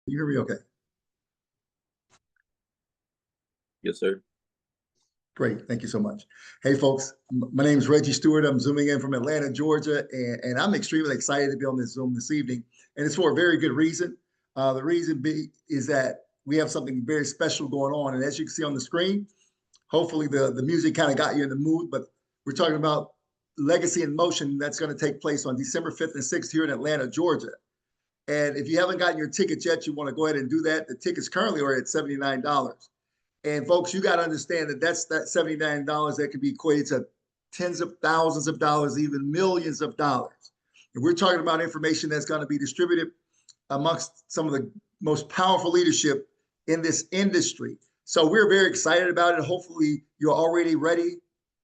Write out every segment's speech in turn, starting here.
Can you hear me okay? Yes, sir. Great, thank you so much. Hey folks, my name is Reggie Stewart. I'm zooming in from Atlanta, Georgia, and I'm extremely excited to be on this Zoom this evening. And it's for a very good reason. The reason is that we have something very special going on. And as you can see on the screen, hopefully the music kind of got you in the mood, but we're talking about Legacy in Motion that's going to take place on December 5th and 6th here in Atlanta, Georgia. And if you haven't gotten your tickets yet, you want to go ahead and do that. The tickets currently are at $79. And folks, you got to understand that that's that $79 that can be equated to tens of thousands of dollars, even millions of dollars. And we're talking about information that's going to be distributed amongst some of the most powerful leadership in this industry. So we're very excited about it. Hopefully you're already ready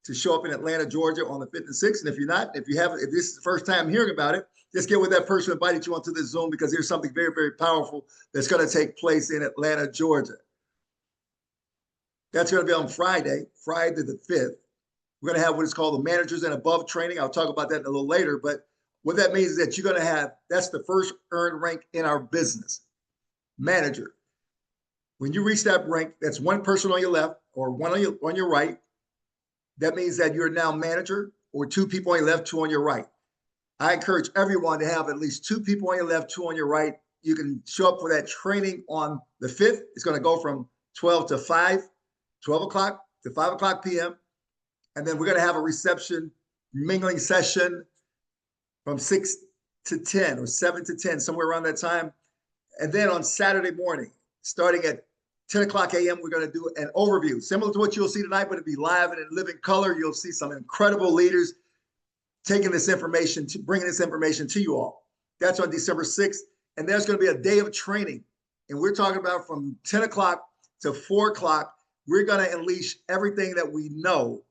to show up in Atlanta, Georgia on the 5th and 6th. And if you're not, if this is the first time hearing about it, just get with that person who invited you onto this Zoom, because there's something very, very powerful that's going to take place in Atlanta, Georgia. That's going to be on Friday the 5th. We're going to have what is called the Managers and Above training. I'll talk about that a little later. But what that means is that you're going to have, that's the first earned rank in our business, manager. When you reach that rank, that's one person on your left or one on your right. That means that you're now manager, or two people on your left, two on your right. I encourage everyone to have at least two people on your left, two on your right. You can show up for that training on the 5th. It's going to go from 12 to 5. 12 o'clock to 5 o'clock p.m. And then we're going to have a reception mingling session from 6 to 10 or 7 to 10, somewhere around that time. And then on Saturday morning, starting at 10 o'clock a.m., we're going to do an overview, similar to what you'll see tonight, but it'll be live and in living color. You'll see some incredible leaders taking this information, bringing this information to you all. That's on December 6th. And there's going to be a day of training. And we're talking about from 10 o'clock to 4 o'clock. We're going to unleash everything that we know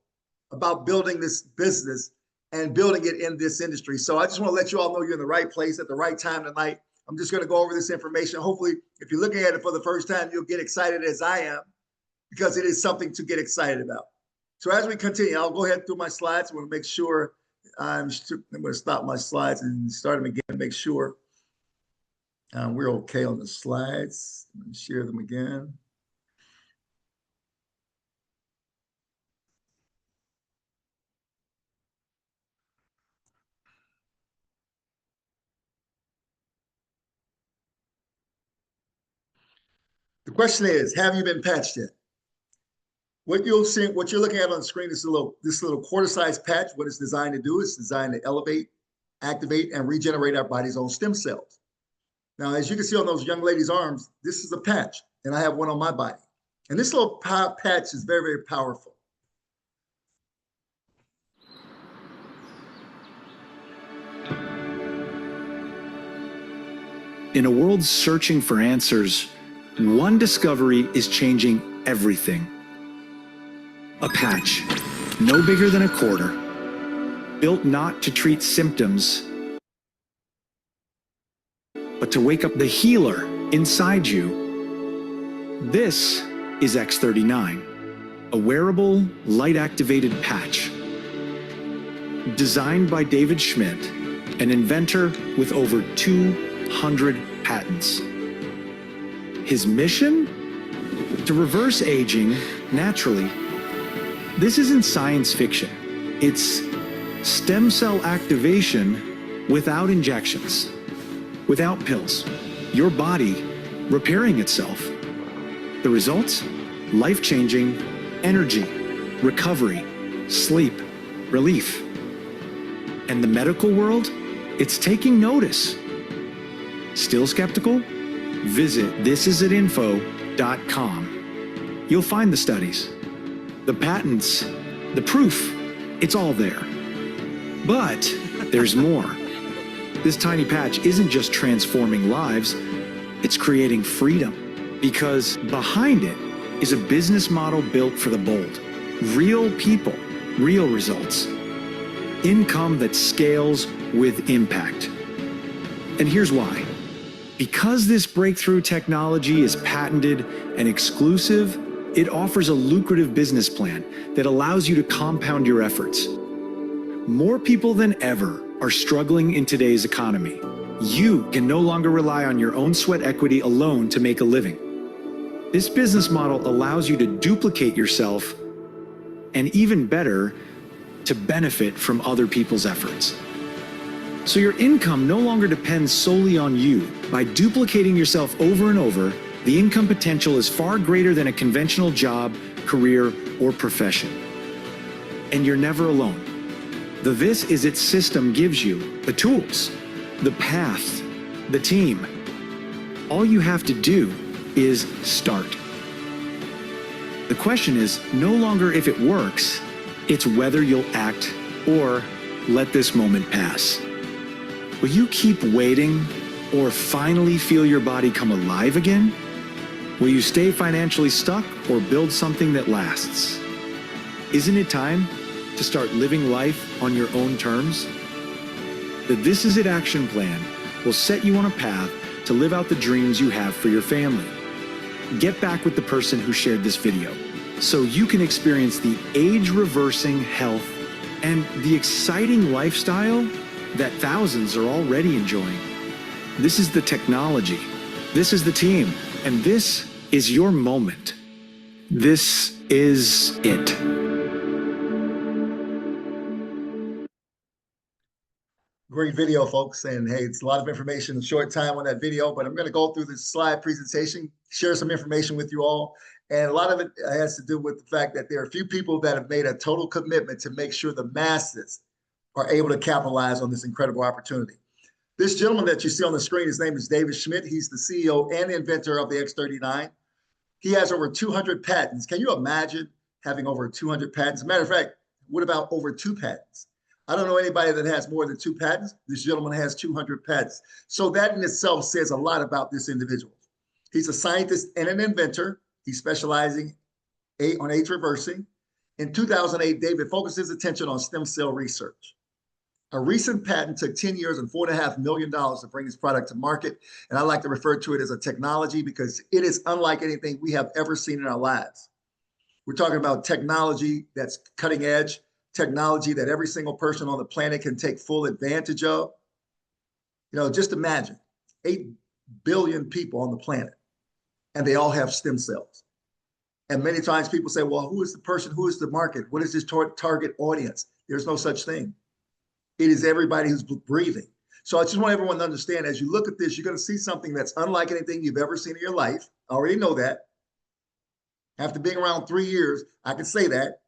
about building this business and building it in this industry. So I just want to let you all know you're in the right place at the right time tonight. I'm just going to go over this information. Hopefully, if you're looking at it for the first time, you'll get excited as I am, because it is something to get excited about. So as we continue, I'll go ahead through my slides. I want to make sure I'm going to stop my slides and start them again and make sure we're okay on the slides. Let me share them again. The question is, have you been patched yet? What you're looking at on the screen is this little quarter-sized patch. What it's designed to do is designed to elevate, activate, and regenerate our body's own stem cells. Now, as you can see on those young ladies' arms, this is a patch, and I have one on my body. And this little patch is very, very powerful. In a world searching for answers, one discovery is changing everything. A patch, no bigger than a quarter, built not to treat symptoms, but to wake up the healer inside you. This is X39, a wearable, light-activated patch. Designed by David Schmidt, an inventor with over 200 patents. His mission? To reverse aging naturally. This isn't science fiction. It's stem cell activation without injections, without pills. Your body repairing itself. The results? Life-changing energy, recovery, sleep, relief. And the medical world? It's taking notice. Still skeptical? Visit thisisatinfo.com. You'll find the studies, the patents, the proof. It's all there. But there's more. This tiny patch isn't just transforming lives, it's creating freedom. Because behind it is a business model built for the bold. Real people, real results. Income that scales with impact. And here's why. Because this breakthrough technology is patented and exclusive, it offers a lucrative business plan that allows you to compound your efforts. More people than ever are struggling in today's economy. You can no longer rely on your own sweat equity alone to make a living. This business model allows you to duplicate yourself and, even better, to benefit from other people's efforts. So your income no longer depends solely on you. By duplicating yourself over and over, the income potential is far greater than a conventional job, career, or profession. And you're never alone. The This Is It system gives you the tools, the path, the team. All you have to do is start. The question is no longer if it works, it's whether you'll act or let this moment pass. Will you keep waiting or finally feel your body come alive again? Will you stay financially stuck or build something that lasts? Isn't it time to start living life on your own terms? The This Is It action plan will set you on a path to live out the dreams you have for your family. Get back with the person who shared this video so you can experience the age-reversing health and the exciting lifestyle that thousands are already enjoying. This is the technology, this is the team, and this is your moment. This is it. Great video, folks. And hey, it's a lot of information in a short time on that video, but I'm going to go through this slide presentation, share some information with you all. And a lot of it has to do with the fact that there are a few people that have made a total commitment to make sure the masses are able to capitalize on this incredible opportunity. This gentleman that you see on the screen, his name is David Schmidt. He's the CEO and inventor of the X39. He has over 200 patents. Can you imagine having over 200 patents? As a matter of fact, what about over 2 patents? I don't know anybody that has more than 2 patents. This gentleman has 200 patents. So that in itself says a lot about this individual. He's a scientist and an inventor. He's specializing on age reversing. In 2008, David focused his attention on stem cell research. A recent patent took 10 years and $4.5 million to bring this product to market. And I like to refer to it as a technology because it is unlike anything we have ever seen in our lives. We're talking about technology that's cutting edge, technology that every single person on the planet can take full advantage of. You know, just imagine 8 billion people on the planet, and they all have stem cells. And many times people say, well, who is the person? Who is the market? What is this target audience? There's no such thing. It is everybody who's breathing. So I just want everyone to understand, as you look at this, you're going to see something that's unlike anything you've ever seen in your life. I already know that. After being around 3 years, I can say that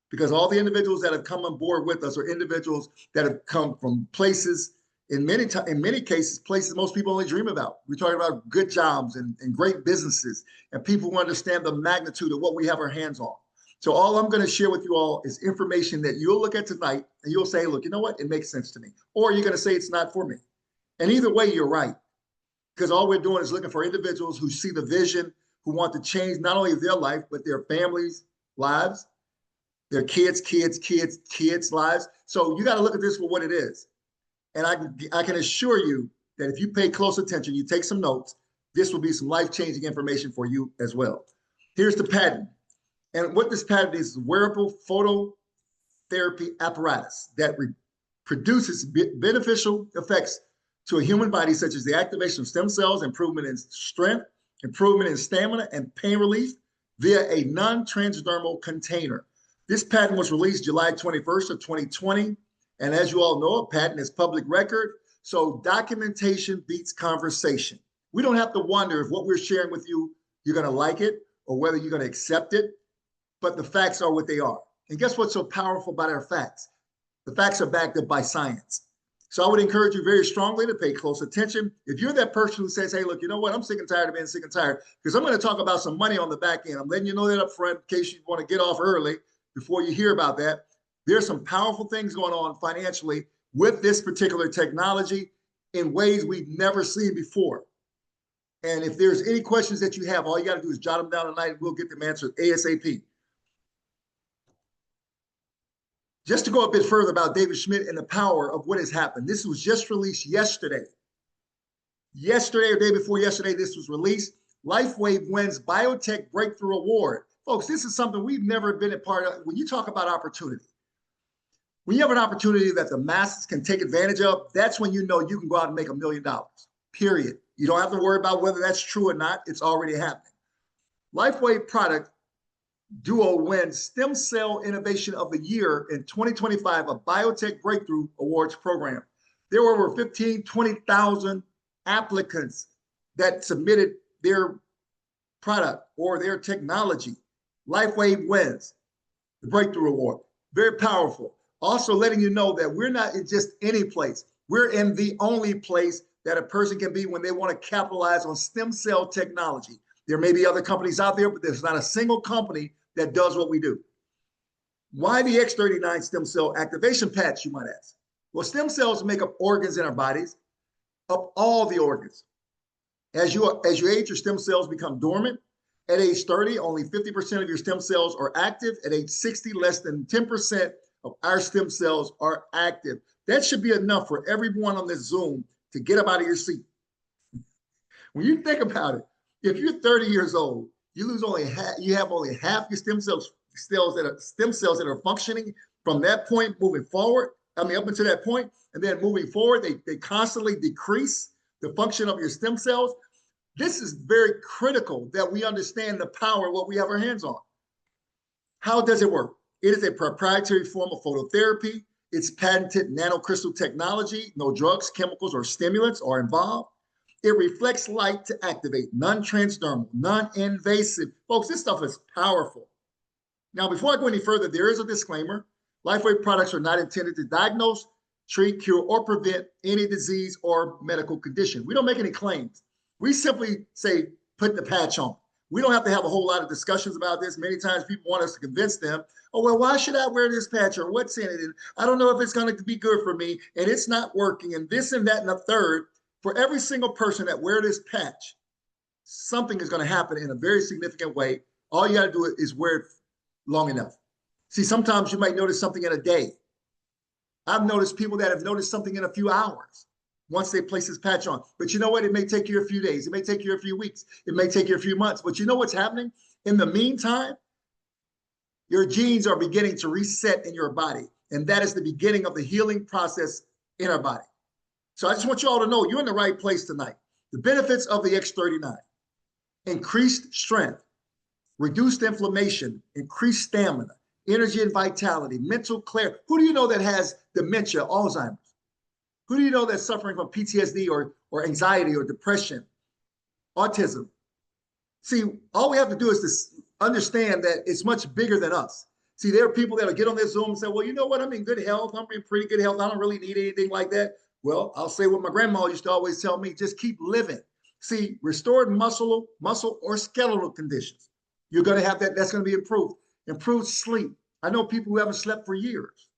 because all the individuals that have come on board with us are individuals that have come from places, in many cases, places most people only dream about. We're talking about good jobs and great businesses and people who understand the magnitude of what we have our hands on. So all I'm going to share with you all is information that you'll look at tonight and you'll say, look, you know what? It makes sense to me. Or you're going to say it's not for me. And either way, you're right. Because all we're doing is looking for individuals who see the vision, who want to change not only their life, but their families' lives, their kids' lives. So you got to look at this for what it is. And I can assure you that if you pay close attention, you take some notes, this will be some life-changing information for you as well. Here's the patent. And what this patent is a wearable phototherapy apparatus that produces beneficial effects to a human body, such as the activation of stem cells, improvement in strength, improvement in stamina, and pain relief via a non-transdermal container. This patent was released July 21st of 2020. And as you all know, a patent is public record. So documentation beats conversation. We don't have to wonder if what we're sharing with you, you're going to like it or whether you're going to accept it. But the facts are what they are. And guess what's so powerful about our facts? The facts are backed up by science. So I would encourage you very strongly to pay close attention. If you're that person who says, hey, look, you know what? I'm sick and tired of being sick and tired because I'm going to talk about some money on the back end. I'm letting you know that up front in case you want to get off early before you hear about that. There's some powerful things going on financially with this particular technology in ways we've never seen before. And if there's any questions that you have, all you got to do is jot them down tonight and we'll get them answered ASAP. Just to go a bit further about David Schmidt and the power of what has happened. This was just released yesterday. Yesterday or day before yesterday, this was released. LifeWave wins Biotech Breakthrough Award. Folks, this is something we've never been a part of. When you talk about opportunity, When you have an opportunity that the masses can take advantage of, that's when you know you can go out and make $1 million, period. You don't have to worry about whether that's true or not. It's already happening. LifeWave product Duo wins Stem Cell Innovation of the Year in 2025, a Biotech Breakthrough Awards program. There were over 20,000 applicants that submitted their product or their technology. LifeWave wins the Breakthrough Award. Very powerful. Also letting you know that we're not in just any place. We're in the only place that a person can be when they want to capitalize on stem cell technology. There may be other companies out there, but there's not a single company that does what we do. Why the X39 stem cell activation patch, you might ask? Well, stem cells make up organs in our bodies, up all the organs. As you age, your stem cells become dormant. At age 30, only 50% of your stem cells are active. At age 60, less than 10% of our stem cells are active. That should be enough for everyone on this Zoom to get up out of your seat. When you think about it, if you're 30 years old, you have only half your stem cells that are functioning from that point moving forward. I mean, up until that point, and then moving forward, they constantly decrease the function of your stem cells. This is very critical that we understand the power of what we have our hands on. How does it work? It is a proprietary form of phototherapy. It's patented nanocrystal technology. No drugs, chemicals, or stimulants are involved. It reflects light to activate, non-transdermal, non-invasive. Folks, this stuff is powerful. Now, before I go any further, there is a disclaimer. LifeWave products are not intended to diagnose, treat, cure, or prevent any disease or medical condition. We don't make any claims. We simply say, put the patch on. We don't have to have a whole lot of discussions about this. Many times people want us to convince them, oh, well, why should I wear this patch, or what's in it? And I don't know if it's going to be good for me, and it's not working, and this and that and the third. For every single person that wear this patch, something is going to happen in a very significant way. All you got to do is wear it long enough. See, sometimes you might notice something in a day. I've noticed people that have noticed something in a few hours once they place this patch on. But you know what? It may take you a few days. It may take you a few weeks. It may take you a few months. But you know what's happening? In the meantime, your genes are beginning to reset in your body. And that is the beginning of the healing process in our body. So I just want you all to know you're in the right place tonight. The benefits of the X39: increased strength, reduced inflammation, increased stamina, energy and vitality, mental clarity. Who do you know that has dementia, Alzheimer's? Who do you know that's suffering from PTSD or anxiety or depression, autism? See, all we have to do is to understand that it's much bigger than us. See, there are people that'll get on this Zoom and say, well, you know what? I'm in good health. I'm in pretty good health. I don't really need anything like that. Well, I'll say what my grandma used to always tell me, just keep living. See, restored muscle or skeletal conditions, you're going to have that. That's going to be improved. Improved sleep. I know people who haven't slept for years.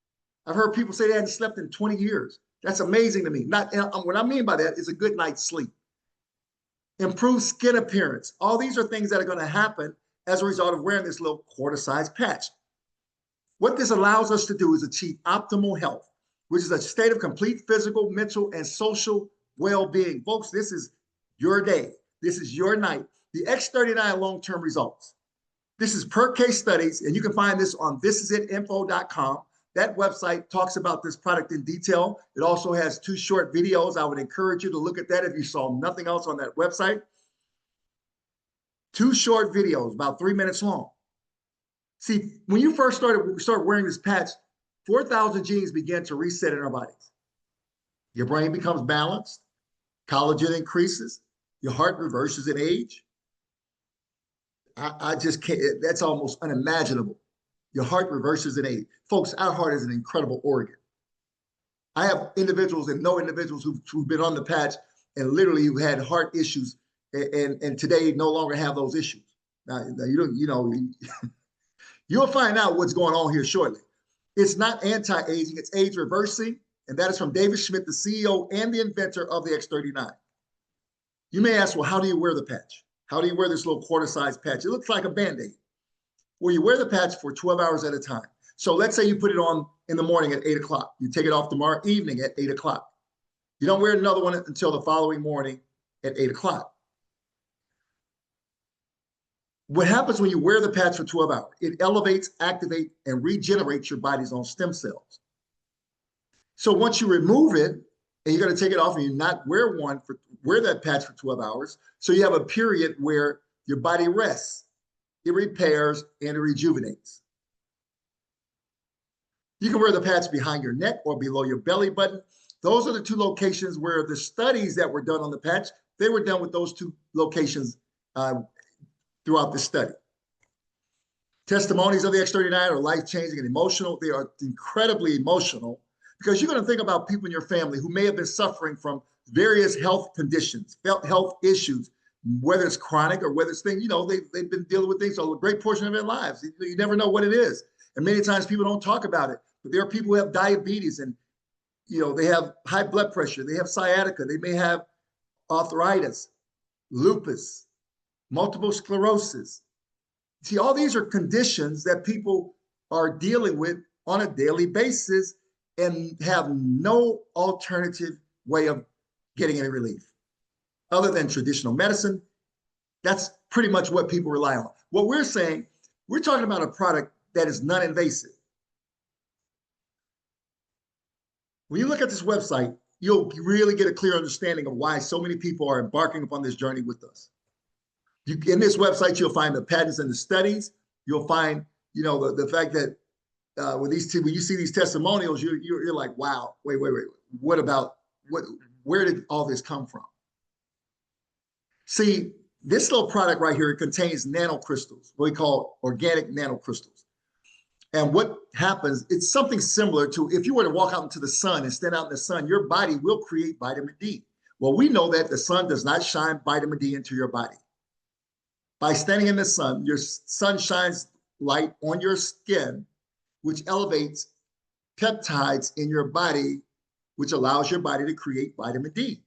I've heard people say they hadn't slept in 20 years. That's amazing to me. What I mean by that is a good night's sleep. Improved skin appearance. All these are things that are going to happen as a result of wearing this little quarter-sized patch. What this allows us to do is achieve optimal health, which is a state of complete physical, mental, and social well-being. Folks, this is your day. This is your night. The X39 long-term results. This is per case studies, and you can find this on thisitinfo.com. That website talks about this product in detail. It also has 2 short videos. I would encourage you to look at that if you saw nothing else on that website. 2 short videos, about 3 minutes long. See, when you first start wearing this patch, 4,000 genes begin to reset in our bodies. Your brain becomes balanced, collagen increases, your heart reverses in age. I just can't, that's almost unimaginable. Your heart reverses in age. Folks, our heart is an incredible organ. I have individuals and know individuals who've been on the patch and literally who had heart issues and today no longer have those issues. Now you'll find out what's going on here shortly. It's not anti-aging, it's age reversing, and that is from David Schmidt, the CEO and the inventor of the X39. You may ask, well, how do you wear the patch? How do you wear this little quarter-sized patch? It looks like a Band-Aid. Well, you wear the patch for 12 hours at a time. So let's say you put it on in the morning at 8 o'clock. You take it off tomorrow evening at 8 o'clock. You don't wear another one until the following morning at 8 o'clock. What happens when you wear the patch for 12 hours? It elevates, activates, and regenerates your body's own stem cells. So once you remove it and you're going to take it off and you not wear that patch for 12 hours. So you have a period where your body rests, it repairs, and it rejuvenates. You can wear the patch behind your neck or below your belly button. Those are the two locations where the studies that were done on the patch, they were done with those two locations throughout the study. Testimonies of the X39 are life-changing and emotional. They are incredibly emotional because you're going to think about people in your family who may have been suffering from various health conditions, health issues, whether it's chronic or whether it's things, they've been dealing with things a great portion of their lives. You never know what it is. And many times people don't talk about it, but there are people who have diabetes and, they have high blood pressure, they have sciatica, they may have arthritis, lupus, multiple sclerosis. See, all these are conditions that people are dealing with on a daily basis and have no alternative way of getting any relief other than traditional medicine. That's pretty much what people rely on. What we're saying, we're talking about a product that is non-invasive. When you look at this website, you'll really get a clear understanding of why so many people are embarking upon this journey with us. In this website, you'll find the patents and the studies. You'll find, the fact that when you see these testimonials, you're like, wow, wait, where did all this come from? See, this little product right here, it contains nanocrystals, what we call organic nanocrystals. And what happens, it's something similar to if you were to walk out into the sun and stand out in the sun, your body will create vitamin D. Well, we know that the sun does not shine vitamin D into your body. By standing in the sun, your sun shines light on your skin, which elevates peptides in your body, which allows your body to create vitamin D.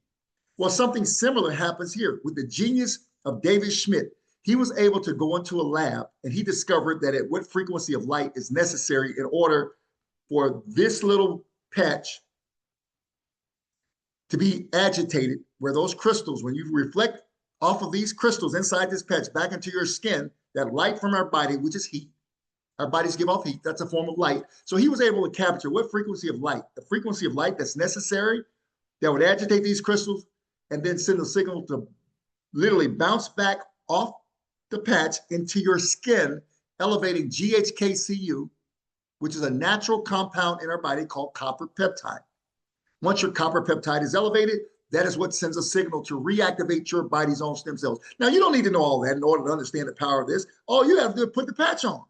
Well, something similar happens here with the genius of David Schmidt. He was able to go into a lab and he discovered that at what frequency of light is necessary in order for this little patch to be agitated, where those crystals, when you reflect off of these crystals inside this patch back into your skin, that light from our body, which is heat, our bodies give off heat, that's a form of light. So he was able to capture what frequency of light, the frequency of light that's necessary that would agitate these crystals and then send a signal to literally bounce back off the patch into your skin, elevating GHK-Cu, which is a natural compound in our body called copper peptide. Once your copper peptide is elevated, that is what sends a signal to reactivate your body's own stem cells. Now, you don't need to know all that in order to understand the power of this. All you have to do is put the patch on.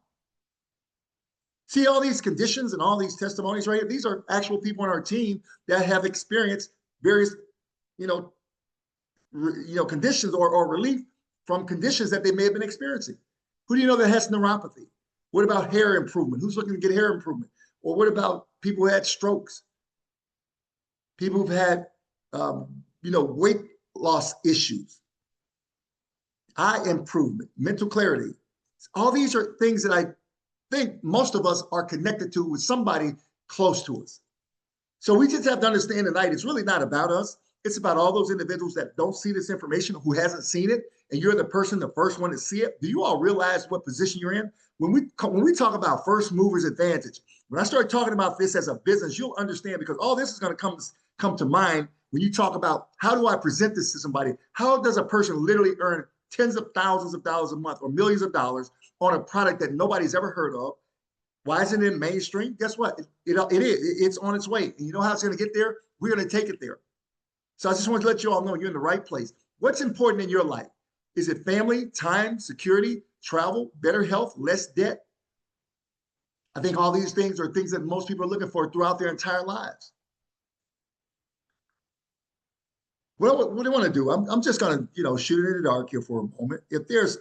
See all these conditions and all these testimonies right here? These are actual people on our team that have experienced various, conditions or relief from conditions that they may have been experiencing. Who do you know that has neuropathy? What about hair improvement? Who's looking to get hair improvement? Or what about people who had strokes? People who've had, weight loss issues, eye improvement, mental clarity. All these are things that I think most of us are connected to with somebody close to us. So we just have to understand tonight, it's really not about us. It's about all those individuals that don't see this information, who hasn't seen it, and you're the first one to see it. Do you all realize what position you're in? When we talk about first movers advantage, when I start talking about this as a business, you'll understand, because all this is going to come to mind when you talk about how do I present this to somebody? How does a person literally earn tens of thousands of dollars a month or millions of dollars on a product that nobody's ever heard of? Why isn't it mainstream? Guess what? It is. It's on its way. And you know how it's going to get there? We're going to take it there. So I just want to let you all know you're in the right place. What's important in your life? Is it family, time, security, travel, better health, less debt? I think all these things are things that most people are looking for throughout their entire lives. Well, what do you want to do? I'm just going to, shoot it in the dark here for a moment. If there's,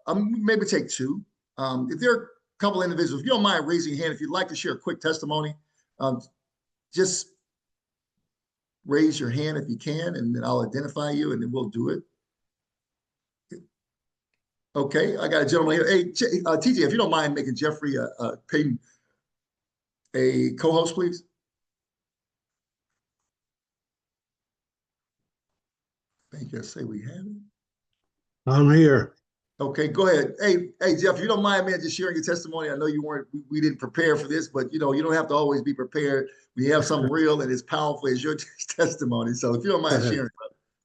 maybe take two. If there are a couple individuals, if you don't mind raising your hand, if you'd like to share a quick testimony, just raise your hand if you can, and then I'll identify you, and then we'll do it. Okay, I got a gentleman here. Hey, TJ, if you don't mind making Jeffrey Payton a co-host, please. Thank you. I say we have it. I'm here. Okay, go ahead. Hey, Jeff, if you don't mind, man, just sharing your testimony. I know you weren't, we didn't prepare for this, but you know, you don't have to always be prepared. We have something real and as powerful as your testimony. So if you don't mind sharing,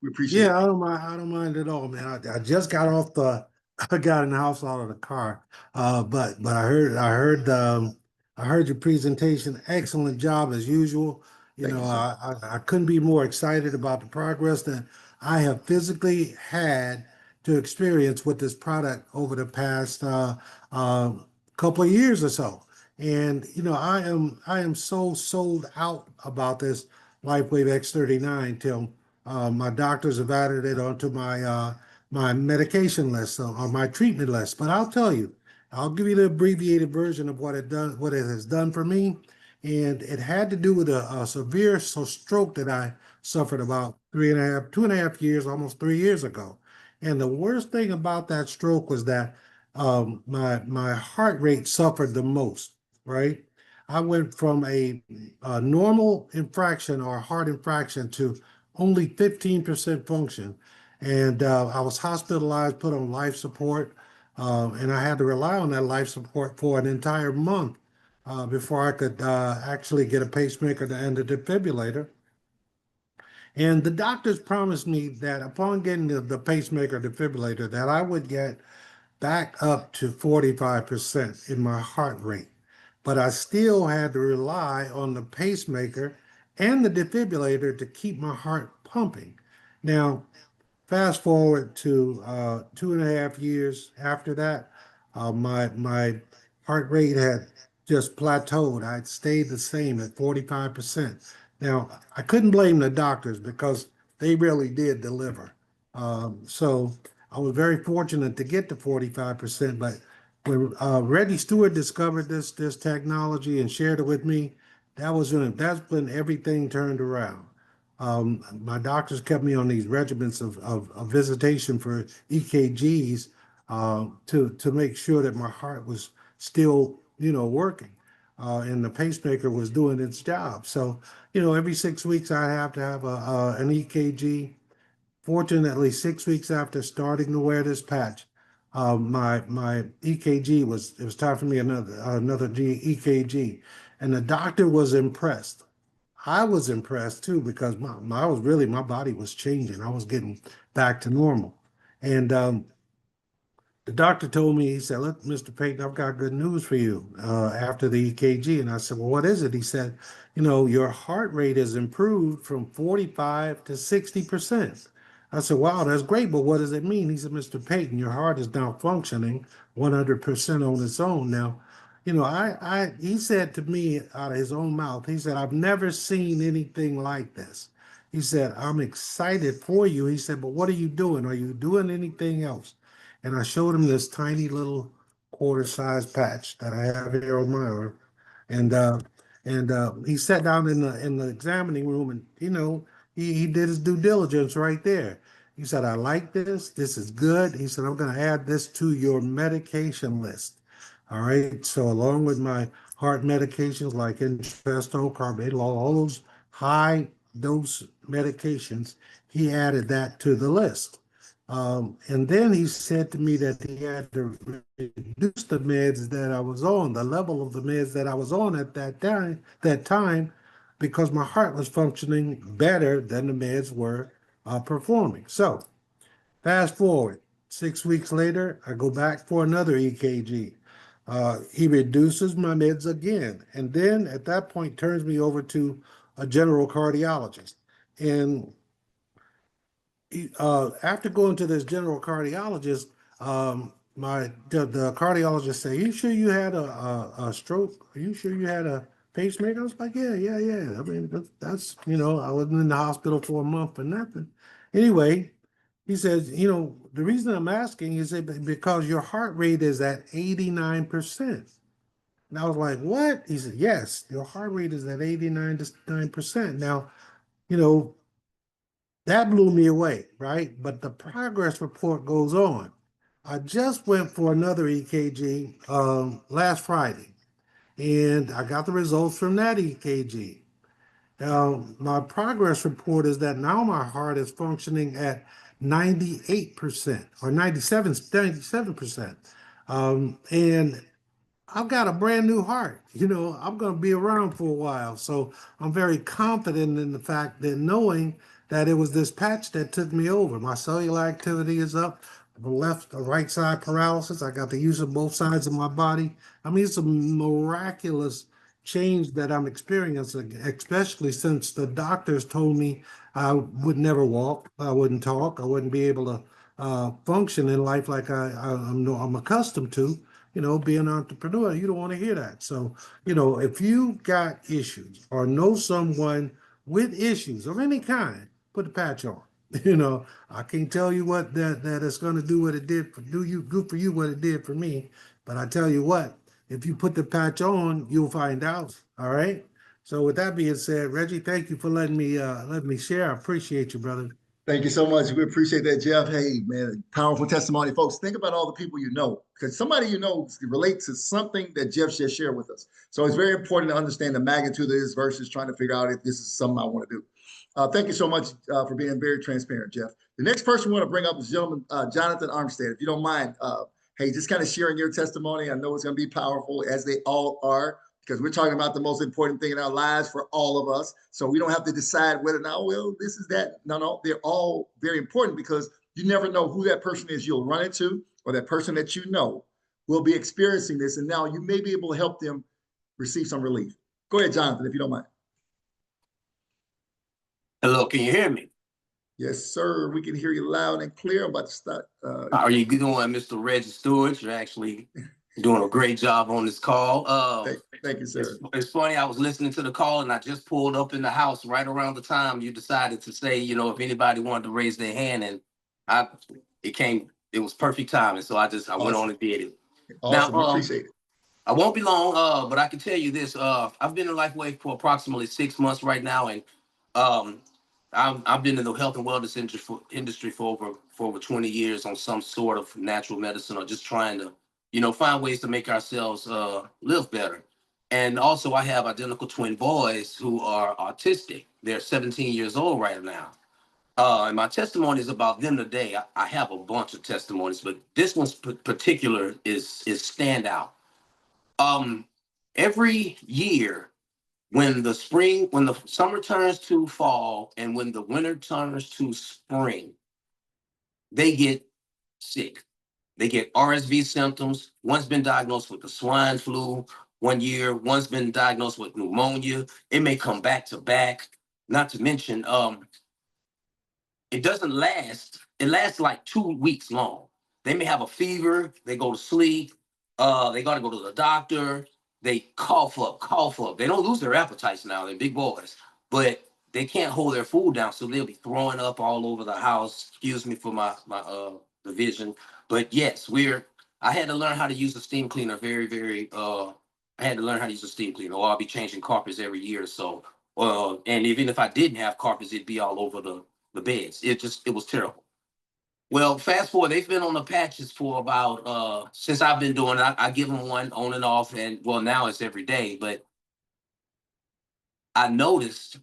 we appreciate it. Yeah, I don't mind. I don't mind at all, man. I just got off the, I got in the house out of the car. But I heard your presentation. Excellent job as usual. You Thank know, you, sir. I couldn't be more excited about the progress that I have physically had to experience with this product over the past uh, couple of years or so. And you know, I am so sold out about this LifeWave X39 till my doctors have added it onto my medication list or my treatment list. But I'll tell you, I'll give you the abbreviated version of what it does, what it has done for me. And it had to do with a severe stroke that I suffered about 2.5 years, almost 3 years ago. And the worst thing about that stroke was that my heart rate suffered the most, right? I went from a normal infraction or heart infraction to only 15% function. And I was hospitalized, put on life support, and I had to rely on that life support for an entire month before I could actually get a pacemaker and a defibrillator. And the doctors promised me that upon getting the pacemaker defibrillator, that I would get back up to 45% in my heart rate. But I still had to rely on the pacemaker and the defibrillator to keep my heart pumping. Now, fast forward to 2.5 years after that, my heart rate had just plateaued. I'd stayed the same at 45%. Now, I couldn't blame the doctors because they really did deliver. So I was very fortunate to get to 45%. But when Reggie Stewart discovered this technology and shared it with me, that's when everything turned around. My doctors kept me on these regimens of visitation for EKGs to make sure that my heart was still, working, and the pacemaker was doing its job. So, every 6 weeks I have to have an EKG. Fortunately, 6 weeks after starting to wear this patch, my EKG it was time for me another EKG, and the doctor was impressed. I was impressed too because my body was changing. I was getting back to normal. And the doctor told me, he said, "Look, Mr. Payton, I've got good news for you after the EKG." And I said, "Well, what is it?" He said, "Your heart rate has improved from 45 to 60%. I said, "Wow, that's great, but what does it mean?" He said, "Mr. Payton, your heart is now functioning 100% on its own." Now, he said to me out of his own mouth, he said, "I've never seen anything like this." He said, "I'm excited for you." He said, "But what are you doing? Are you doing anything else?" And I showed him this tiny little quarter-sized patch that I have here on my arm. And he sat down in the examining room, and he did his due diligence right there. He said, "I like this. This is good." He said, "I'm going to add this to your medication list." All right. So along with my heart medications like Entresto, carbadool, all those high dose medications, he added that to the list. And then he said to me that he had to reduce the meds that I was on, the level of the meds that I was on at that time, because my heart was functioning better than the meds were performing. So fast forward, 6 weeks later, I go back for another EKG. He reduces my meds again, and then at that point turns me over to a general cardiologist. And after going to this general cardiologist, the cardiologist said, "You sure you had a stroke? Are you sure you had a pacemaker?" I was like, "Yeah, yeah, yeah." I mean, that's I wasn't in the hospital for a month for nothing. Anyway, he says, "The reason I'm asking is because your heart rate is at 89%." And I was like, "What?" He said, "Yes, your heart rate is at 89%. Now, you know, that blew me away, right? But the progress report goes on. I just went for another EKG last Friday, and I got the results from that EKG. Now, my progress report is that now my heart is functioning at 98% or 97%. And I've got a brand new heart. I'm going to be around for a while. So I'm very confident in the fact that knowing that it was this patch that took me over. My cellular activity is up, the left or right side paralysis. I got the use of both sides of my body. I mean, it's a miraculous change that I'm experiencing, especially since the doctors told me I would never walk, I wouldn't talk, I wouldn't be able to function in life like I'm accustomed to. Being an entrepreneur, you don't want to hear that. So, if you got issues or know someone with issues of any kind, put the patch on. I can't tell you what that it's going to do what it did for do for you what it did for me, but I tell you what, if you put the patch on, you'll find out. All right. So with that being said, Reggie, thank you for letting me share. I appreciate you, brother. Thank you so much. We appreciate that, Jeff. Hey, man, powerful testimony, folks. Think about all the people you know, because somebody you know relates to something that Jeff just shared with us. So it's very important to understand the magnitude of this versus trying to figure out if this is something I want to do. Thank you so much for being very transparent, Jeff. The next person we want to bring up is gentleman Jonathan Armstead. If you don't mind, hey, just kind of sharing your testimony. I know it's going to be powerful, as they all are, because we're talking about the most important thing in our lives for all of us. So we don't have to decide whether now, well, this is that. No, they're all very important because you never know who that person is you'll run into, or that person that you know will be experiencing this. And now you may be able to help them receive some relief. Go ahead, Jonathan, if you don't mind. Hello, can you hear me? Yes, sir. We can hear you loud and clear. I'm about to start. How are you doing, Mr. Reggie Stewart? You're actually doing a great job on this call. Thank you, sir. It's funny, I was listening to the call and I just pulled up in the house right around the time you decided to say, if anybody wanted to raise their hand, and it was perfect timing. So I went on and did it. Awesome. Now, Appreciate it. I won't be long, but I can tell you this. I've been in LifeWave for approximately 6 months right now, and I've been in the health and wellness industry for over 20 years on some sort of natural medicine, or just trying to, find ways to make ourselves live better. And also I have identical twin boys who are autistic. They're 17 years old right now. And my testimony is about them today. I have a bunch of testimonies, but this one's particular is standout. Every year, when the summer turns to fall and when the winter turns to spring, they get sick. They get RSV symptoms. One's been diagnosed with the swine flu 1 year. One's been diagnosed with pneumonia. It may come back to back. Not to mention, it doesn't last. It lasts like 2 weeks long. They may have a fever. They go to sleep. They got to go to the doctor. They cough up. They don't lose their appetites now. They're big boys, but they can't hold their food down. So they'll be throwing up all over the house. Excuse me for my division. But yes, I had to learn how to use a steam cleaner I had to learn how to use a steam cleaner, or I'll be changing carpets every year or so. And even if I didn't have carpets, it'd be all over the beds. It was terrible. Well, fast forward, they've been on the patches for about, since I've been doing it. I give them one on and off, and well, now it's every day. But I noticed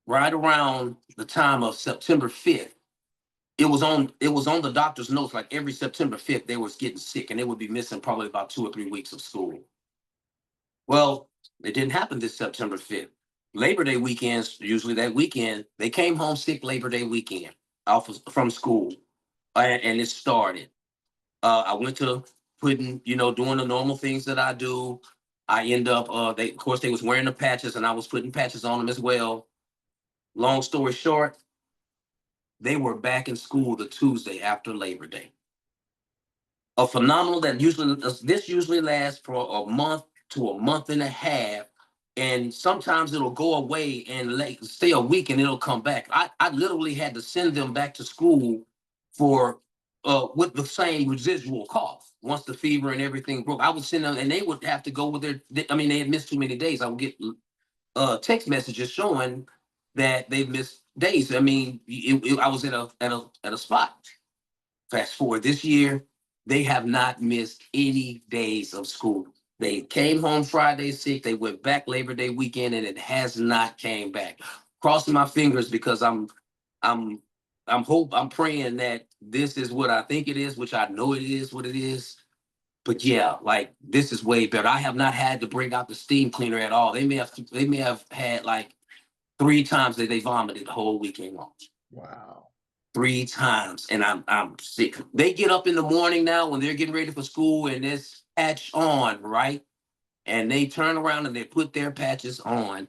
right around the time of September 5th, it was on the doctor's notes, like every September 5th, they was getting sick, and they would be missing probably about 2 or 3 weeks of school. Well, it didn't happen this September 5th. Labor Day weekends, usually that weekend, they came home sick Labor Day weekend from school. And it started. I went to doing the normal things that I do. I end up, they was wearing the patches, and I was putting patches on them as well. Long story short, they were back in school the Tuesday after Labor Day. A phenomenal that usually lasts for a month to a month and a half. And sometimes it'll go away and stay a week and it'll come back. I literally had to send them back to school for with the same residual cough. Once the fever and everything broke, I would send them, and they would have to go with they had missed too many days. I would get text messages showing that they've missed days. I mean, I was at a spot. Fast forward this year, they have not missed any days of school. They came home Friday sick. They went back Labor Day weekend, and it has not came back. Crossing my fingers because I'm I'm praying that this is what I think it is, which I know it is what it is. But yeah, like this is way better. I have not had to bring out the steam cleaner at all. They may have had like 3 times that they vomited the whole weekend long. Wow. 3 times, and I'm sick. They get up in the morning now when they're getting ready for school, and it's patch on, right? And they turn around and they put their patches on.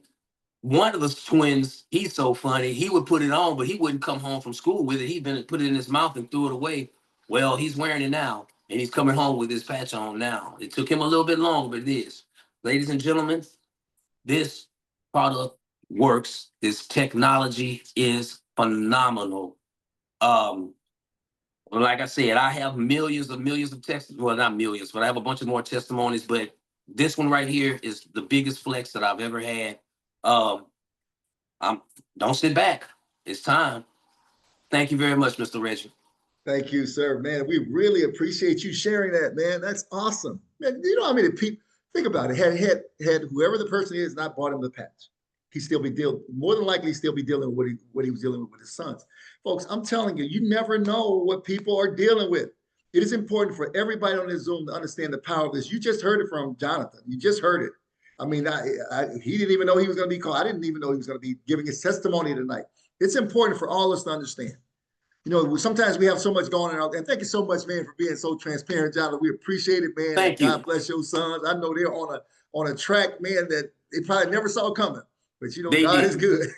One of the twins, he's so funny. He would put it on, but he wouldn't come home from school with it. He'd been put it in his mouth and threw it away. Well, he's wearing it now, and he's coming home with his patch on now. It took him a little bit longer, but it is. Ladies and gentlemen, this product works. This technology is phenomenal. Like I said, I have millions of tests. Well, not millions, but I have a bunch of more testimonies. But this one right here is the biggest flex that I've ever had. Don't sit back. It's time. Thank you very much, Mr. Reggie. Thank you, sir. Man, we really appreciate you sharing that, man. That's awesome. Man, you know how many people, think about it, had whoever the person is not bought him the patch, he still be more than likely still be dealing with what he was dealing with his sons. Folks, I'm telling you, you never know what people are dealing with. It is important for everybody on this Zoom to understand the power of this. You just heard it from Jonathan. You just heard it. I mean, he didn't even know he was going to be called. I didn't even know he was going to be giving his testimony tonight. It's important for all of us to understand. You know, sometimes we have so much going on. And thank you so much, man, for being so transparent, Jonathan. We appreciate it, man. Thank you. God bless your sons. I know they're on a track, man, that they probably never saw coming. But, you know, God is good.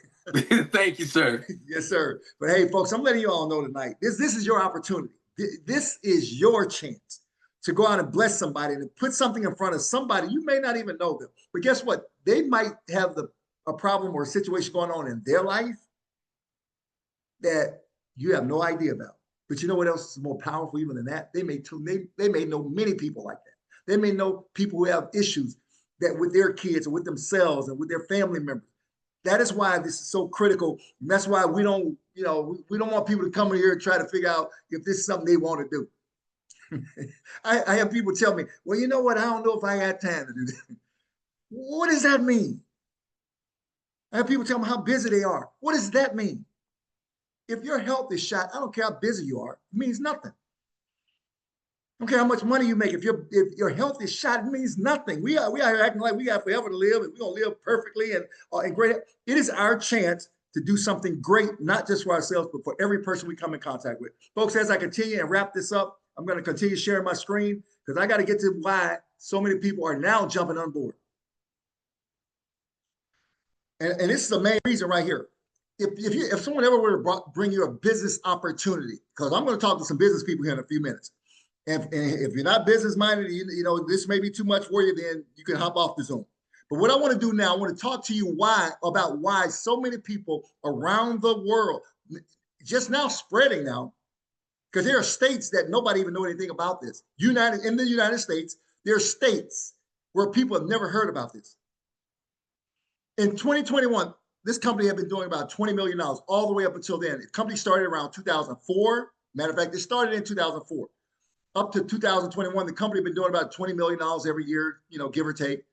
Thank you, sir. Yes, sir. But, hey, folks, I'm letting you all know tonight, this is your opportunity. This is your chance to go out and bless somebody and put something in front of somebody. You may not even know them. But guess what? They might have a problem or a situation going on in their life that you have no idea about. But you know what else is more powerful even than that? They may know many people like that. They may know people who have issues that with their kids or with themselves and with their family members. That is why this is so critical. And that's why we don't want people to come in here and try to figure out if this is something they want to do. I have people tell me, well, you know what? I don't know if I had time to do that. What does that mean? I have people tell me how busy they are. What does that mean? If your health is shot, I don't care how busy you are, it means nothing. I don't care how much money you make. If your health is shot, it means nothing. We are here acting like we got forever to live and we're gonna live perfectly and great. It is our chance to do something great, not just for ourselves, but for every person we come in contact with. Folks, as I continue and wrap this up, I'm going to continue sharing my screen because I got to get to why so many people are now jumping on board. And this is the main reason right here. If someone ever were to bring you a business opportunity, because I'm going to talk to some business people here in a few minutes. And if you're not business minded, you know, this may be too much for you, then you can hop off the Zoom. But what I want to do now, I want to talk to you about why so many people around the world, just now spreading now, because there are states that nobody even know anything about this. In the United States, there are states where people have never heard about this. In 2021, this company had been doing about $20 million all the way up until then. The company started around 2004. Matter of fact, it started in 2004. Up to 2021, the company had been doing about $20 million every year, you know, give or take.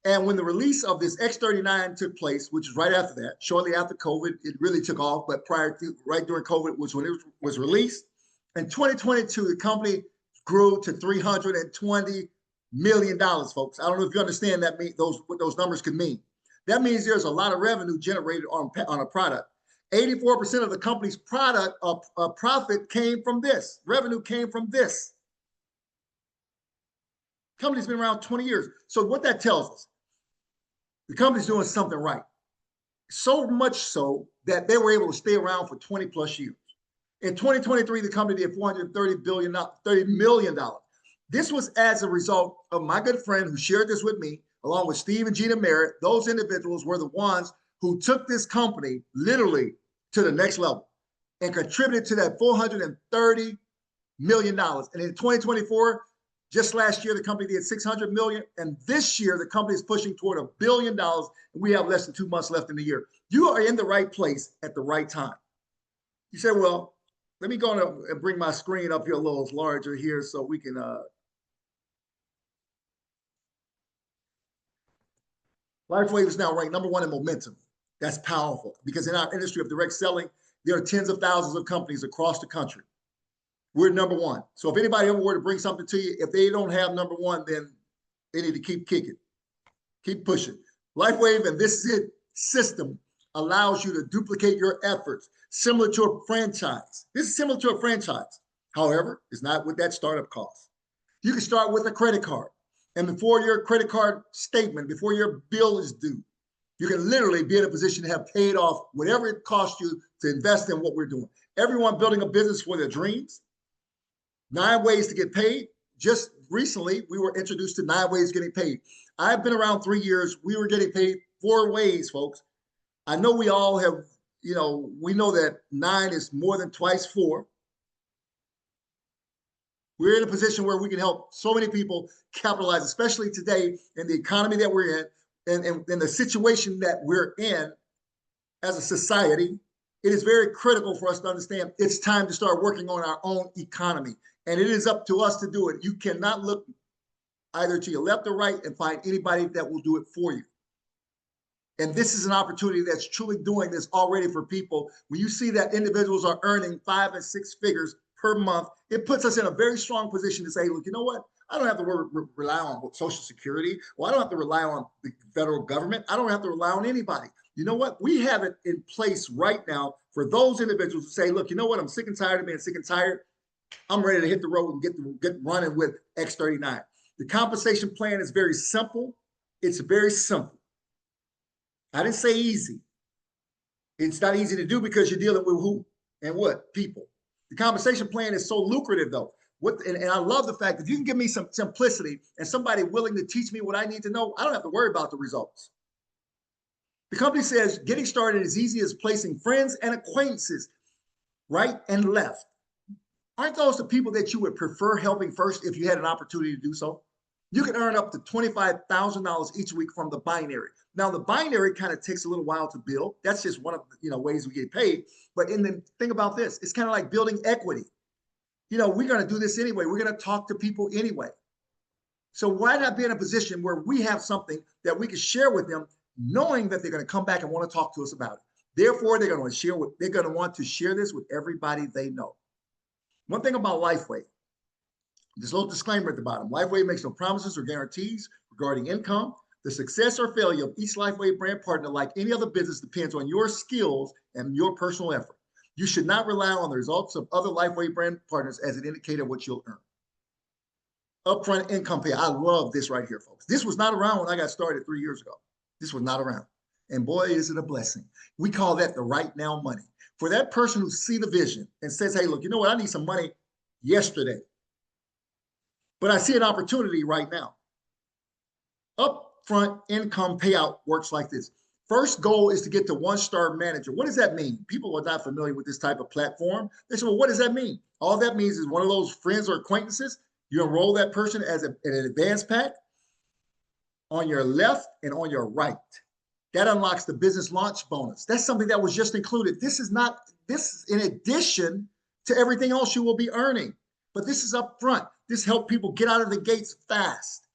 And when the release of this X39 took place, which was right after that, shortly after COVID, it really took off. But right during COVID was when it was released. In 2022, the company grew to $320 million, folks. I don't know if you understand what those numbers could mean. That means there's a lot of revenue generated on a product. 84% of the company's profit came from this. Revenue came from this. The company's been around 20 years. So what that tells us, the company's doing something right. So much so that they were able to stay around for 20 plus years. In 2023, the company did $430 million. This was as a result of my good friend who shared this with me, along with Steve and Gina Merritt. Those individuals were the ones who took this company literally to the next level and contributed to that $430 million. And in 2024, just last year, the company did $600 million. And this year, the company is pushing toward $1 billion. And we have less than 2 months left in the year. You are in the right place at the right time. You say, well, let me go and bring my screen up here a little larger here so we can LifeWave is now ranked #1 in momentum. That's powerful because in our industry of direct selling, there are tens of thousands of companies across the country. We're number one. So if anybody ever were to bring something to you, if they don't have number one, then they need to keep kicking, keep pushing. LifeWave and This Is It system allows you to duplicate your efforts, similar to a franchise. This is similar to a franchise. However, it's not what that startup costs. You can start with a credit card. And before your credit card statement, before your bill is due, you can literally be in a position to have paid off whatever it costs you to invest in what we're doing. Everyone building a business for their dreams. 9 ways to get paid. Just recently, we were introduced to 9 ways getting paid. I've been around 3 years. We were getting paid 4 ways, folks. I know we all have, we know that 9 is more than twice 4. We're in a position where we can help so many people capitalize, especially today in the economy that we're in and the situation that we're in as a society. It is very critical for us to understand it's time to start working on our own economy. And it is up to us to do it. You cannot look either to your left or right and find anybody that will do it for you. And this is an opportunity that's truly doing this already for people. When you see that individuals are earning 5 and 6 figures per month, it puts us in a very strong position to say, look, you know what? I don't have to rely on Social Security, or I don't have to rely on the federal government. I don't have to rely on anybody. You know what? We have it in place right now for those individuals who say, look, you know what? I'm sick and tired of being sick and tired. I'm ready to hit the road and get running with X39. The compensation plan is very simple. It's very simple. I didn't say easy. It's not easy to do because you're dealing with who and what? People. The compensation plan is so lucrative though. And I love the fact that you can give me some simplicity and somebody willing to teach me what I need to know, I don't have to worry about the results. The company says getting started is easy as placing friends and acquaintances right and left. Aren't those the people that you would prefer helping first if you had an opportunity to do so? You can earn up to $25,000 each week from the binary. Now, the binary kind of takes a little while to build. That's just one of the ways we get paid. But in the thing about this, it's kind of like building equity. We're going to do this anyway. We're going to talk to people anyway. So why not be in a position where we have something that we can share with them, knowing that they're going to come back and want to talk to us about it. Therefore, they're going to want to share this with everybody they know. One thing about LifeWave, this little disclaimer at the bottom, LifeWave makes no promises or guarantees regarding income. The success or failure of each LifeWave brand partner, like any other business, depends on your skills and your personal effort. You should not rely on the results of other LifeWave brand partners as an indicator of what you'll earn. Upfront income pay. I love this right here, folks. This was not around when I got started 3 years ago. This was not around. And boy, is it a blessing. We call that the right now money. For that person who sees the vision and says, hey, look, you know what? I need some money yesterday, but I see an opportunity right now. Upfront income payout works like this. First goal is to get to 1-star manager. What does that mean? People are not familiar with this type of platform. They say, well, what does that mean? All that means is one of those friends or acquaintances, you enroll that person as an advanced pack on your left and on your right. That unlocks the business launch bonus. That's something that was just included. This is in addition to everything else you will be earning, but this is up front. This helps people get out of the gates fast.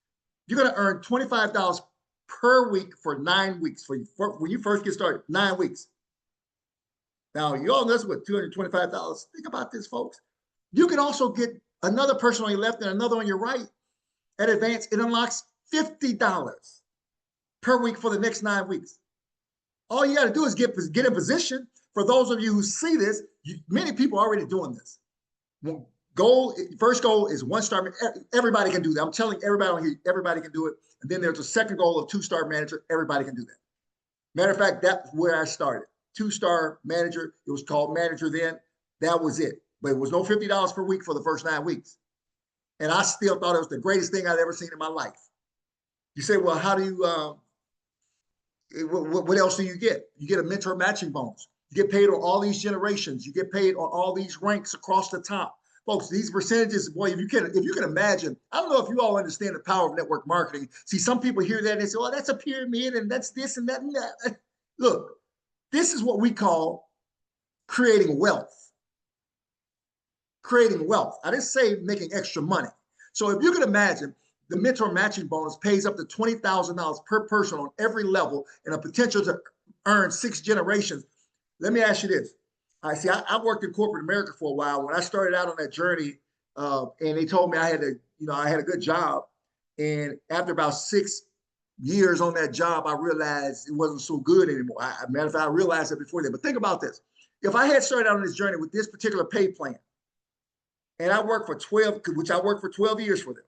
You're going to earn $25 per week for 9 weeks when you first get started, 9 weeks. Now, you all know this with $225. Think about this, folks. You can also get another person on your left and another on your right. At Advance, it unlocks $50 per week for the next 9 weeks. All you got to do is get in position. For those of you who see this, many people are already doing this. First goal is 1-star. Everybody can do that. I'm telling everybody on here, everybody can do it. And then there's a second goal of 2-star manager. Everybody can do that. Matter of fact, that's where I started. 2-star manager. It was called manager then. That was it. But it was no $50 per week for the first 9 weeks. And I still thought it was the greatest thing I'd ever seen in my life. You say, well, how do you, what else do you get? You get a mentor matching bonus. You get paid on all these generations. You get paid on all these ranks across the top. Folks, these percentages, boy, if you can imagine, I don't know if you all understand the power of network marketing. See, some people hear that and they say, oh, that's a pyramid and that's this and that and that. Look, this is what we call creating wealth. Creating wealth. I didn't say making extra money. So if you can imagine, the mentor matching bonus pays up to $20,000 per person on every level and a potential to earn 6 generations. Let me ask you this. I see. I worked in corporate America for a while. When I started out on that journey, and they told me I had to, I had a good job. And after about 6 years on that job, I realized it wasn't so good anymore. Matter of fact, I realized it before that. But think about this: if I had started out on this journey with this particular pay plan, and I worked for 12, which I worked for 12 years for them,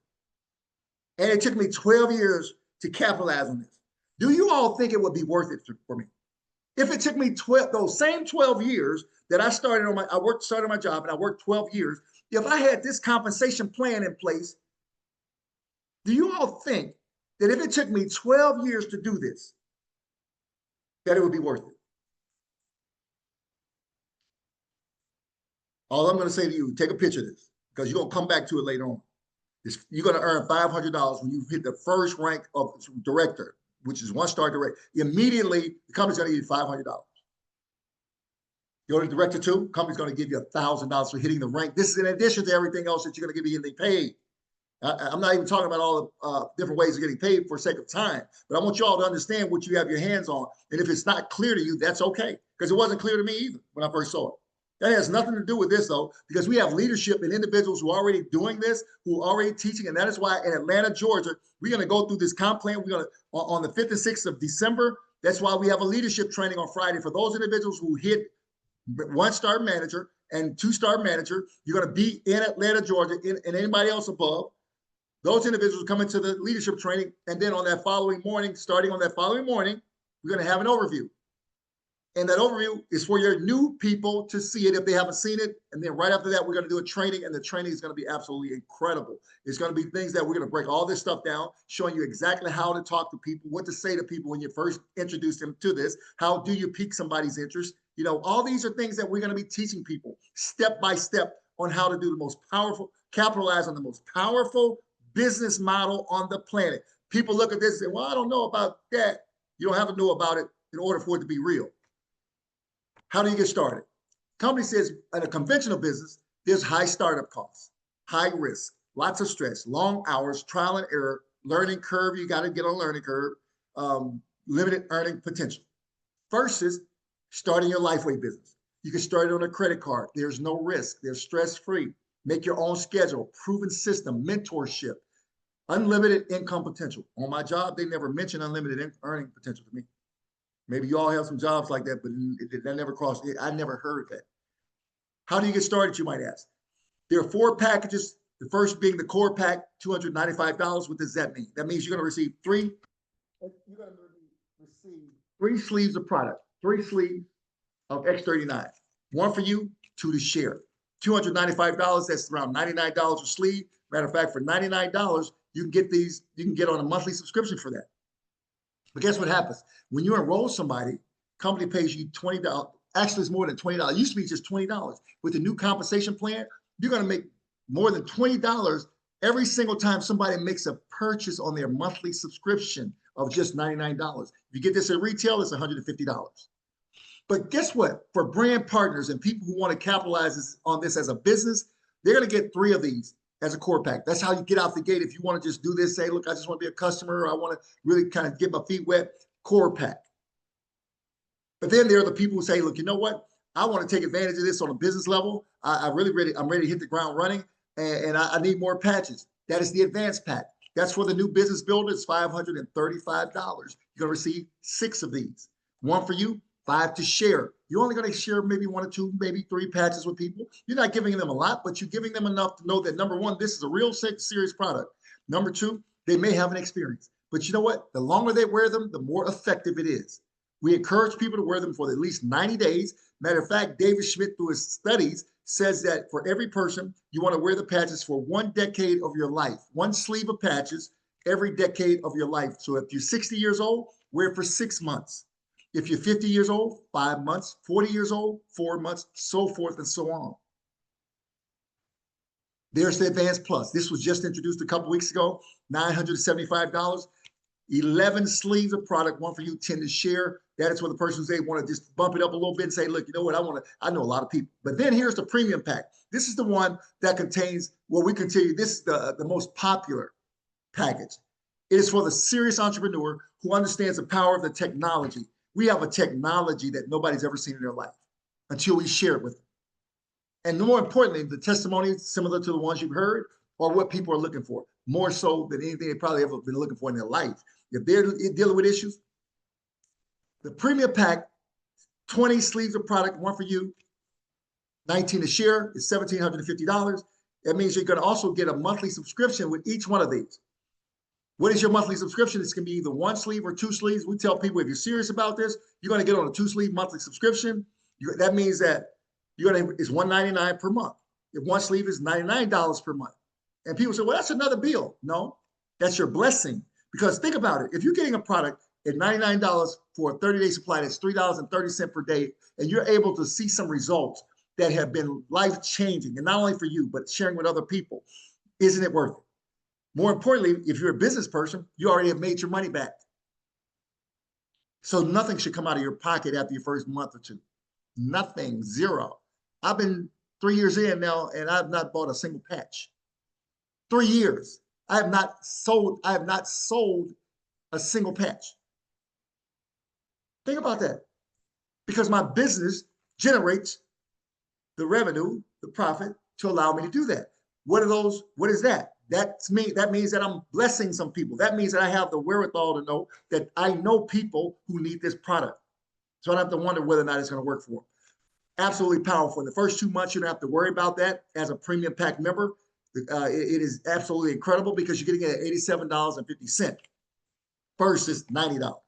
and it took me 12 years to capitalize on this, do you all think it would be worth it for me? If it took me those same 12 years that I started on started my job and I worked 12 years, if I had this compensation plan in place, do you all think that if it took me 12 years to do this, that it would be worth it? All I'm going to say to you, take a picture of this, because you're going to come back to it later on. You're going to earn $500 when you hit the first rank of director, which is 1-star director. Immediately, the company's going to give you $500. You're the director 2, company's going to give you $1,000 for hitting the rank. This is in addition to everything else that you're going to be getting paid. I'm not even talking about all the different ways of getting paid for sake of time, but I want you all to understand what you have your hands on. And if it's not clear to you, that's okay, because it wasn't clear to me either when I first saw it. That has nothing to do with this, though, because we have leadership and individuals who are already doing this, who are already teaching. And that is why in Atlanta, Georgia, we're going to go through this comp plan. We're going to, on the 5th and 6th of December, that's why we have a leadership training on Friday for those individuals who hit 1-star manager and 2-star manager. You're going to be in Atlanta, Georgia, and anybody else above. Those individuals come into the leadership training. And then on that following morning, starting on that following morning, we're going to have an overview. And that overview is for your new people to see it if they haven't seen it. And then right after that, we're going to do a training, and the training is going to be absolutely incredible. It's going to be things that we're going to break all this stuff down, showing you exactly how to talk to people, what to say to people when you first introduce them to this. How do you pique somebody's interest? All these are things that we're going to be teaching people step by step on how to do the most powerful, capitalize on the most powerful business model on the planet. People look at this and say, well, I don't know about that. You don't have to know about it in order for it to be real. How do you get started? Company says in a conventional business, there's high startup costs, high risk, lots of stress, long hours, trial and error, learning curve. You got to get on a learning curve, limited earning potential. Versus starting your Lifeway business. You can start it on a credit card. There's no risk. There's stress-free. Make your own schedule, proven system, mentorship, unlimited income potential. On my job, they never mention unlimited earning potential to me. Maybe you all have some jobs like that, but that never crossed it. I never heard that. How do you get started, you might ask? There are 4 packages. The first being the core pack, $295. What does that mean? That means you're going to receive 3 sleeves of product, 3 sleeves of X39. 1 for you, 2 to share. $295, that's around $99 a sleeve. Matter of fact, for $99, you can get these, you can get on a monthly subscription for that. But guess what happens? When you enroll somebody, company pays you $20. Actually, it's more than $20. It used to be just $20. With the new compensation plan, you're going to make more than $20 every single time somebody makes a purchase on their monthly subscription of just $99. If you get this at retail, it's $150. But guess what? For brand partners and people who want to capitalize on this as a business, they're going to get 3 of these as a core pack. That's how you get out the gate. If you want to just do this, say, look, I just want to be a customer, or I want to really kind of get my feet wet, core pack. But then there are the people who say, look, you know what? I want to take advantage of this on a business level. I'm ready to hit the ground running, and I need more patches. That is the advanced pack. That's for the new business builder. It's $535. You're going to receive 6 of these. 1 for you, 5 to share. You're only going to share maybe 1 or 2, maybe 3 patches with people. You're not giving them a lot, but you're giving them enough to know that, number 1, this is a real serious product. Number 2, they may have an experience. But you know what? The longer they wear them, the more effective it is. We encourage people to wear them for at least 90 days. Matter of fact, David Schmidt, through his studies, says that for every person, you want to wear the patches for 1 decade of your life. 1 sleeve of patches every decade of your life. So if you're 60 years old, wear it for 6 months. If you're 50 years old, 5 months, 40 years old, 4 months, so forth and so on. There's the Advanced Plus. This was just introduced a couple weeks ago, $975, 11 sleeves of product, 1 for you, 10 to share. That is for the person who want to just bump it up a little bit and say, look, you know what, I know a lot of people. But then here's the premium pack. This is the one that contains what we continue. This is the most popular package. It is for the serious entrepreneur who understands the power of the technology. We have a technology that nobody's ever seen in their life. until we share it with them. And more importantly, the testimonies similar to the ones you've heard are what people are looking for, more so than anything they probably ever been looking for in their life. If they're dealing with issues, the premium pack, 20 sleeves of product, one for you, 19 to share, is $1,750. That means you're going to also get a monthly subscription with each one of these. What is your monthly subscription? It's going to be either one sleeve or two sleeves. We tell people if you're serious about this, you're going to get on a 2-sleeve monthly subscription. That means that it's $199 per month. If one sleeve is $99 per month. And people say, well, that's another bill. No, that's your blessing. Because think about it. If you're getting a product at $99 for a 30-day supply, that's $3.30 per day, and you're able to see some results that have been life-changing, and not only for you, but sharing with other people, isn't it worth it? More importantly, if you're a business person, you already have made your money back. So nothing should come out of your pocket after your first month or two. Nothing, zero. I've been 3 years in now, and I've not bought a single patch. 3 years. I have not sold a single patch. Think about that. Because my business generates the revenue, the profit to allow me to do that. What is that? That means that I'm blessing some people. That means that I have the wherewithal to know that I know people who need this product. So I don't have to wonder whether or not it's going to work for them. Absolutely powerful. In the first 2 months, you don't have to worry about that as a premium pack member. It is absolutely incredible because you're getting it at $87.50. First is $99,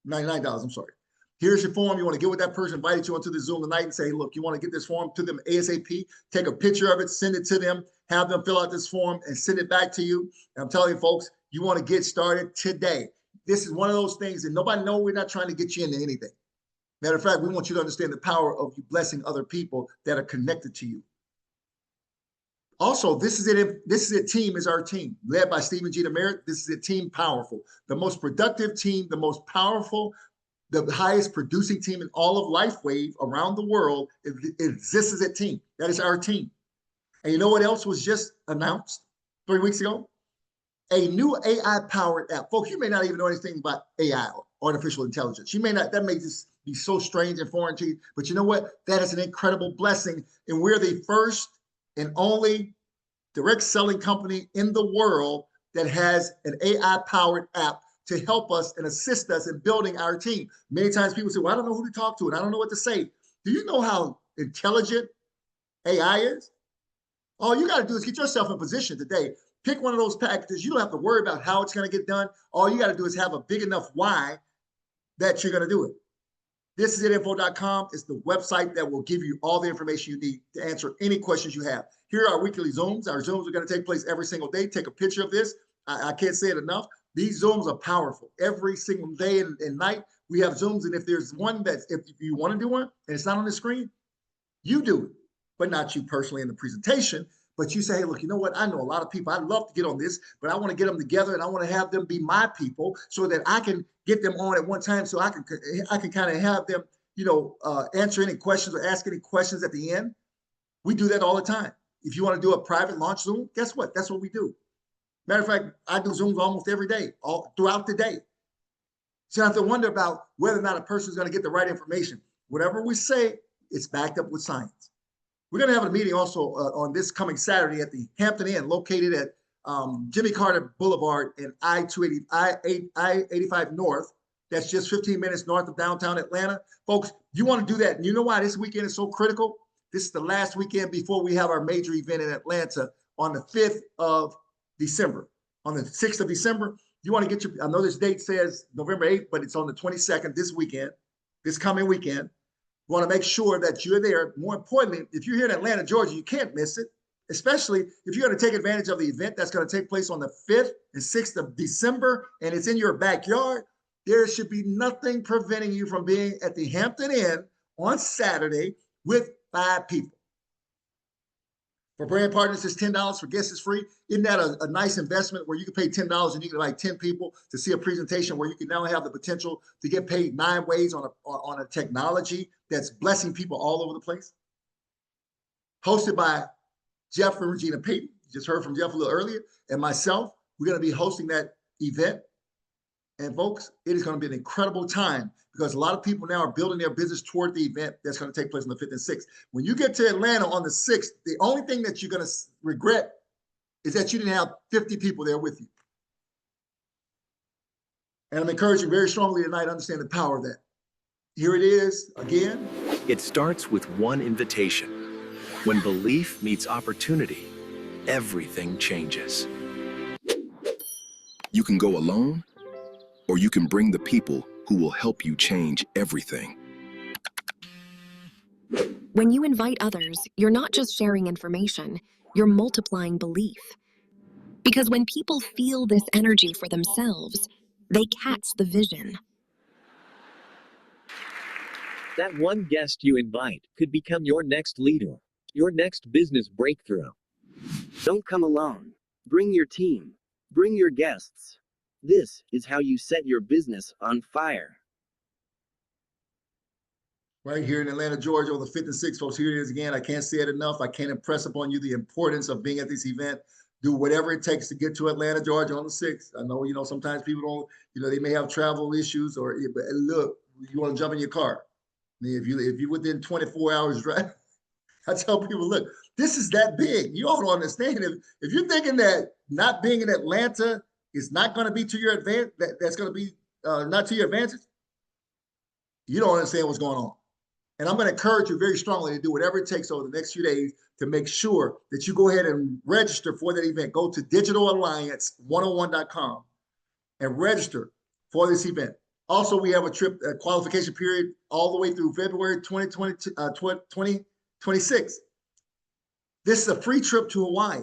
I'm sorry. Here's your form. You want to get with that person, invited you onto the Zoom tonight and say, look, you want to get this form to them ASAP, take a picture of it, send it to them, have them fill out this form and send it back to you. And I'm telling you, folks, you want to get started today. This is one of those things that nobody knows. We're not trying to get you into anything. Matter of fact, we want you to understand the power of you blessing other people that are connected to you. Also, this is it team is our team, led by Stephen G. DeMeritt. This is a team powerful, the most productive team, the most powerful, the highest producing team in all of LifeWave around the world. This is a team. That is our team. And you know what else was just announced 3 weeks ago? A new AI-powered app. Folks, you may not even know anything about AI, artificial intelligence. You may not, that may just be so strange and foreign to you, but you know what? That is an incredible blessing. And we're the first and only direct selling company in the world that has an AI-powered app to help us and assist us in building our team. Many times people say, well, I don't know who to talk to and I don't know what to say. Do you know how intelligent AI is? All you got to do is get yourself in position today. Pick one of those packages. You don't have to worry about how it's going to get done. All you got to do is have a big enough why that you're going to do it. ThisIsItInfo.com is the website that will give you all the information you need to answer any questions you have. Here are our weekly Zooms. Our Zooms are going to take place every single day. Take a picture of this. I can't say it enough. These Zooms are powerful. Every single day and night, we have Zooms. And if there's one if you want to do one and it's not on the screen, you do it, but not you personally in the presentation. But you say, hey, look, you know what? I know a lot of people. I'd love to get on this, but I want to get them together and I want to have them be my people so that I can get them on at one time so I can kind of have them, answer any questions or ask any questions at the end. We do that all the time. If you want to do a private launch Zoom, guess what? That's what we do. Matter of fact, I do Zooms almost every day, all throughout the day. So you don't have to wonder about whether or not a person is going to get the right information. Whatever we say, it's backed up with science. We're going to have a meeting also on this coming Saturday at the Hampton Inn, located at Jimmy Carter Boulevard and I-85 North. That's just 15 minutes north of downtown Atlanta. Folks, you want to do that. And you know why this weekend is so critical? This is the last weekend before we have our major event in Atlanta on the 5th of December. On the 6th of December, you want to get I know this date says November 8th, but it's on the 22nd this coming weekend. You want to make sure that you're there. More importantly, if you're here in Atlanta, Georgia, you can't miss it, especially if you're going to take advantage of the event that's going to take place on the 5th and 6th of December, and it's in your backyard. There should be nothing preventing you from being at the Hampton Inn on Saturday with 5 people. For brand partners, it's $10. For guests, it's free. Isn't that a nice investment where you can pay $10 and you can invite 10 people to see a presentation where you can now have the potential to get paid 9 ways on a technology that's blessing people all over the place? Hosted by Jeff and Regina Payton. You just heard from Jeff a little earlier. And myself, we're going to be hosting that event. And folks, it is going to be an incredible time because a lot of people now are building their business toward the event that's going to take place on the 5th and 6th. When you get to Atlanta on the 6th, the only thing that you're going to regret is that you didn't have 50 people there with you. And I'm encouraging very strongly tonight to understand the power of that. Here it is again. It starts with one invitation. When belief meets opportunity, everything changes. You can go alone, or you can bring the people who will help you change everything. When you invite others, you're not just sharing information, you're multiplying belief. Because when people feel this energy for themselves, they catch the vision. That one guest you invite could become your next leader, your next business breakthrough. Don't come alone. Bring your team. Bring your guests. This is how you set your business on fire. Right here in Atlanta, Georgia, on the 5th and 6th, folks. Here it is again. I can't say it enough. I can't impress upon you the importance of being at this event. Do whatever it takes to get to Atlanta, Georgia on the 6th. I know, sometimes people don't, they may have travel issues but look, you want to jump in your car. I mean, if you within 24 hours drive, I tell people, look, this is that big. You all don't understand. If you're thinking that not being in Atlanta is not going to be to your advantage, that's going to be not to your advantage, you don't understand what's going on. And I'm going to encourage you very strongly to do whatever it takes over the next few days to make sure that you go ahead and register for that event. Go to digitalalliance101.com and register for this event. Also, we have a qualification period all the way through February 2026. This is a free trip to Hawaii,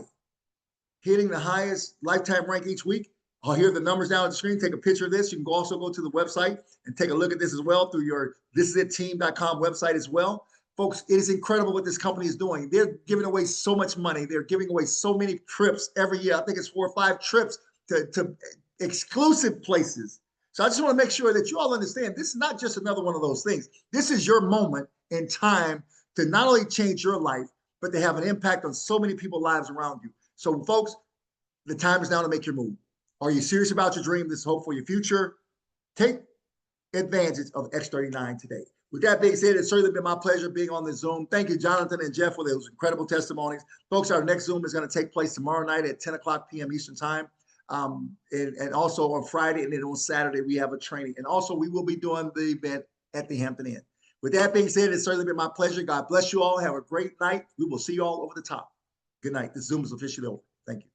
hitting the highest lifetime rank each week. I'll hear the numbers down on the screen. Take a picture of this. You can also go to the website and take a look at this as well through your thisisitteam.com website as well. Folks, it is incredible what this company is doing. They're giving away so much money. They're giving away so many trips every year. I think it's 4 or 5 trips to exclusive places. So I just want to make sure that you all understand this is not just another one of those things. This is your moment in time to not only change your life, but to have an impact on so many people's lives around you. So folks, the time is now to make your move. Are you serious about your dream? This is hope for your future. Take advantage of X39 today. With that being said, it's certainly been my pleasure being on this Zoom. Thank you, Jonathan and Jeff, for those incredible testimonies. Folks, our next Zoom is going to take place tomorrow night at 10 o'clock p.m. Eastern time. And also on Friday, and then on Saturday, we have a training. And also, we will be doing the event at the Hampton Inn. With that being said, it's certainly been my pleasure. God bless you all. Have a great night. We will see you all over the top. Good night. This Zoom is officially over. Thank you.